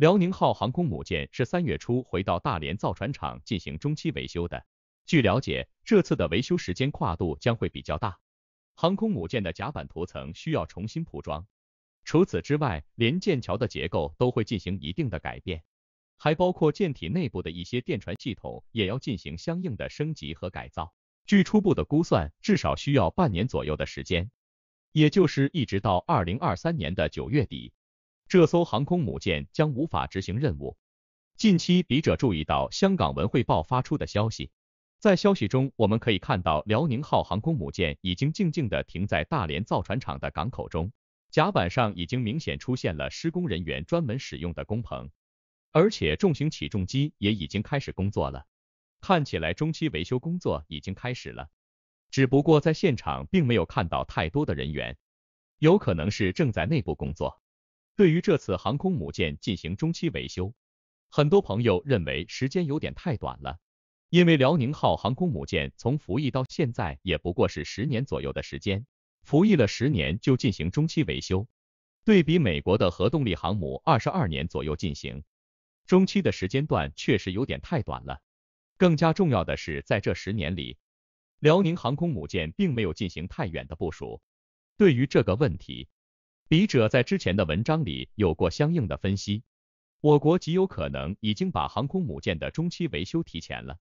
辽宁号航空母舰是3月初回到大连造船厂进行中期维修的。据了解，这次的维修时间跨度将会比较大。航空母舰的甲板涂层需要重新铺装，除此之外，连舰桥的结构都会进行一定的改变，还包括舰体内部的一些电传系统也要进行相应的升级和改造。据初步的估算，至少需要半年左右的时间，也就是一直到2023年的9月底，这艘航空母舰将无法执行任务。近期笔者注意到香港文汇报发出的消息，在消息中我们可以看到辽宁号航空母舰已经静静地停在大连造船厂的港口中，甲板上已经明显出现了施工人员专门使用的工棚，而且重型起重机也已经开始工作了，看起来中期维修工作已经开始了，只不过在现场并没有看到太多的人员，有可能是正在内部工作。对于这次航空母舰进行中期维修，很多朋友认为时间有点太短了，因为辽宁号航空母舰从服役到现在也不过是10年左右的时间，服役了10年就进行中期维修，对比美国的核动力航母22年左右进行，中期的时间段确实有点太短了。更加重要的是，在这10年里，辽宁航空母舰并没有进行太远的部署。对于这个问题，笔者在之前的文章里有过相应的分析，我国极有可能已经把航空母舰的中期维修提前了。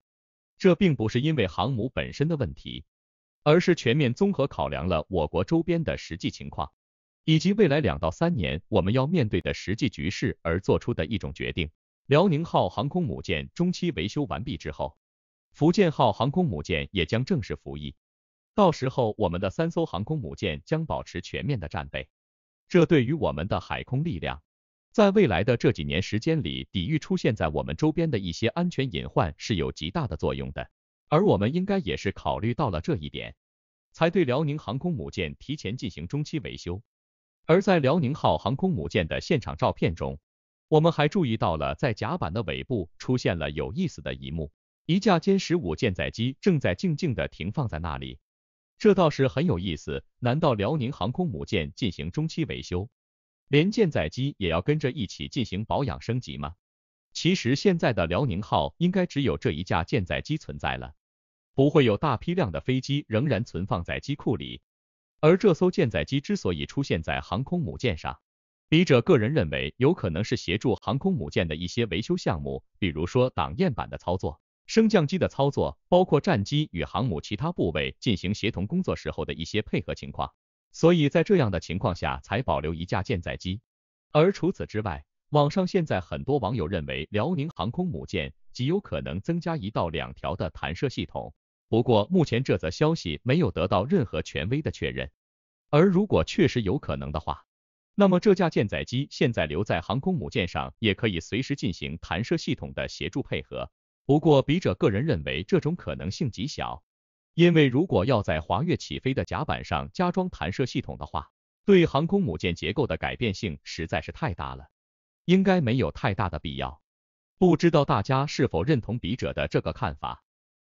这并不是因为航母本身的问题，而是全面综合考量了我国周边的实际情况，以及未来2到3年我们要面对的实际局势而做出的一种决定。辽宁号航空母舰中期维修完毕之后，福建号航空母舰也将正式服役，到时候我们的3艘航空母舰将保持全面的战备，这对于我们的海空力量在未来的这几年时间里，抵御出现在我们周边的一些安全隐患是有极大的作用的，而我们应该也是考虑到了这一点，才对辽宁航空母舰提前进行中期维修。而在辽宁号航空母舰的现场照片中，我们还注意到了在甲板的尾部出现了有意思的一幕，一架歼15舰载机正在静静地停放在那里，这倒是很有意思。难道辽宁航空母舰进行中期维修，连舰载机也要跟着一起进行保养升级吗？其实现在的辽宁号应该只有这一架舰载机存在了，不会有大批量的飞机仍然存放在机库里。而这艘舰载机之所以出现在航空母舰上，笔者个人认为有可能是协助航空母舰的一些维修项目，比如说挡焰板的操作、升降机的操作，包括战机与航母其他部位进行协同工作时候的一些配合情况。所以在这样的情况下才保留一架舰载机。而除此之外，网上现在很多网友认为辽宁航空母舰极有可能增加1到2条的弹射系统，不过目前这则消息没有得到任何权威的确认。而如果确实有可能的话，那么这架舰载机现在留在航空母舰上，也可以随时进行弹射系统的协助配合。不过笔者个人认为这种可能性极小，因为如果要在滑跃起飞的甲板上加装弹射系统的话，对航空母舰结构的改变性实在是太大了，应该没有太大的必要。不知道大家是否认同笔者的这个看法？